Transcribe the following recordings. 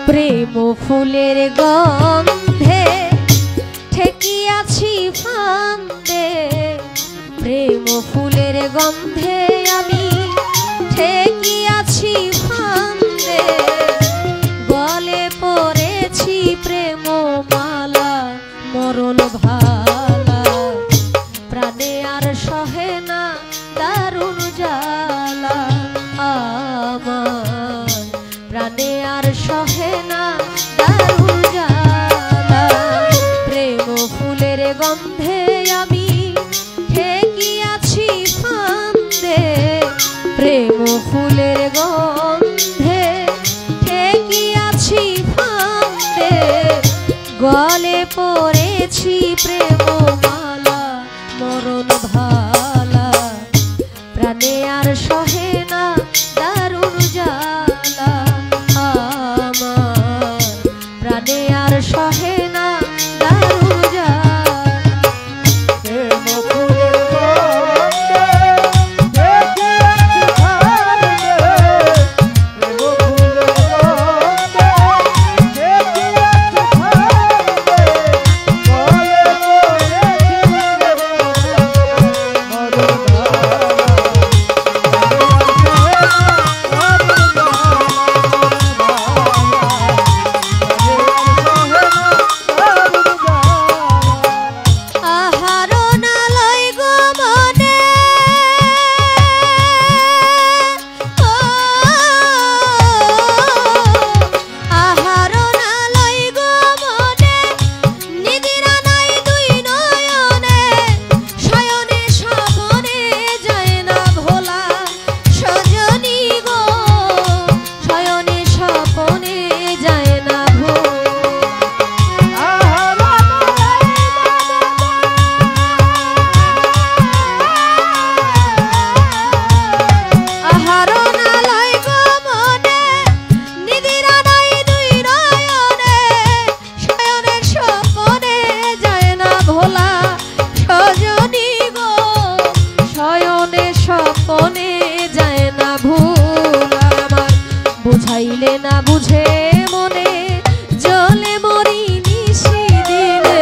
প্রেম ফুলের গন্ধে ঠেকিয়াছি ফান্দে, প্রেম ফুলের গন্ধে আমি ঠেকিয়াছি ফান্দে, গলে পড়েছি প্রেম মালা মরণ ভালা, প্রাণে আর সহে না দারুণ জ্বালা আমার, প্রাণে আর সহে না দারুণ জ্বালা, প্রেম ফুলের গন্ধে আমি ঠেকিয়াছি ফান্দে, প্রেম ফুলের গন্ধে ঠেকিয়াছি ফান্দে, গলে পড়েছি প্রেম মালা মরণ ভালা, প্রাণে আর সহে না দারুণ জ্বালা আমার, প্রাণে আর সহে না দারুণ জ্বালা। বুঝাইলে না বুঝে মনে জলে মরি নিশি দিলে,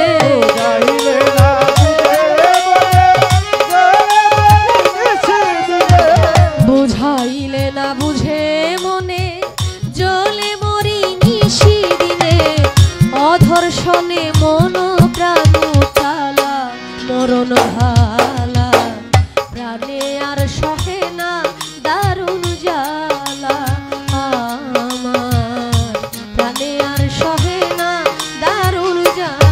বুঝাইলে না বুঝে মনে জলে মরি নিশি দিলে, অধর্ষণে মন প্রাণ তালা মরণ ভালা, প্রাণে আর সহে না দারুণ জ্বালা আমার, প্রাণে আর সহে না দারুণ জ্বালা।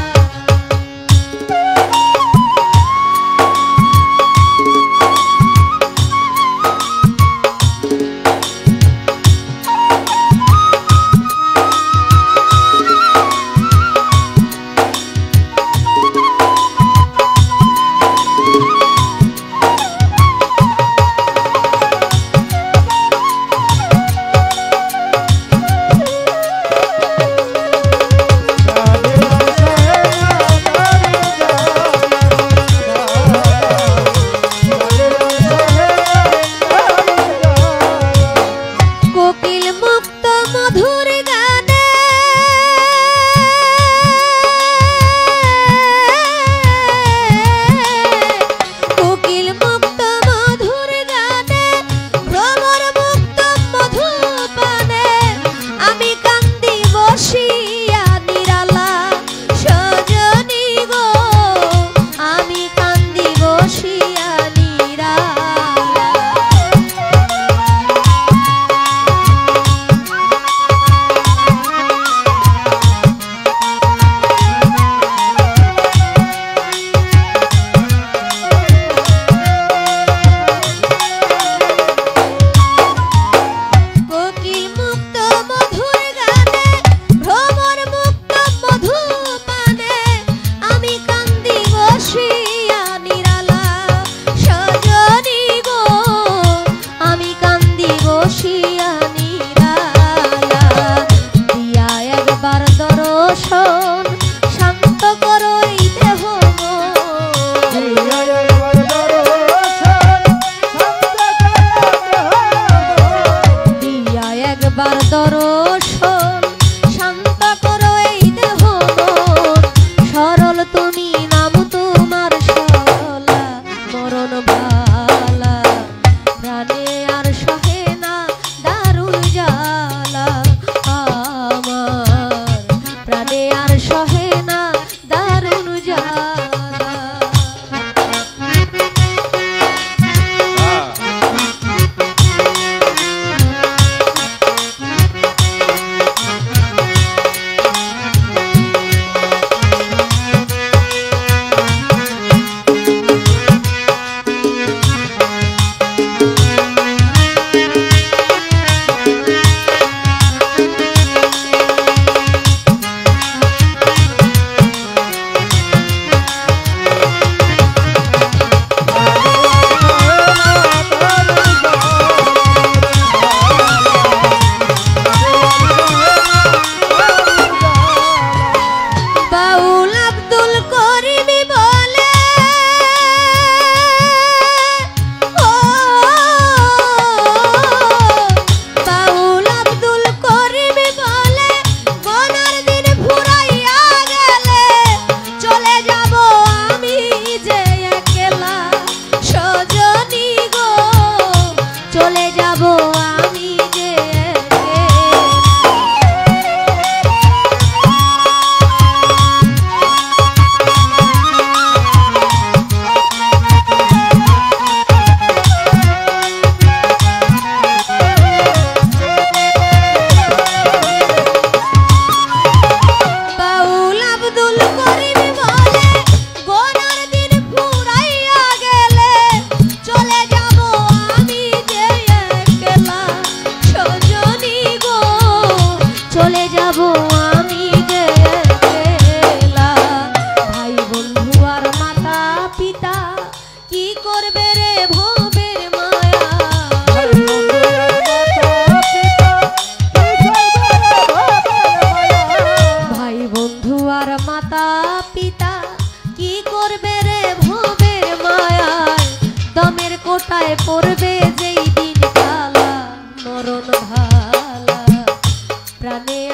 প্রাণে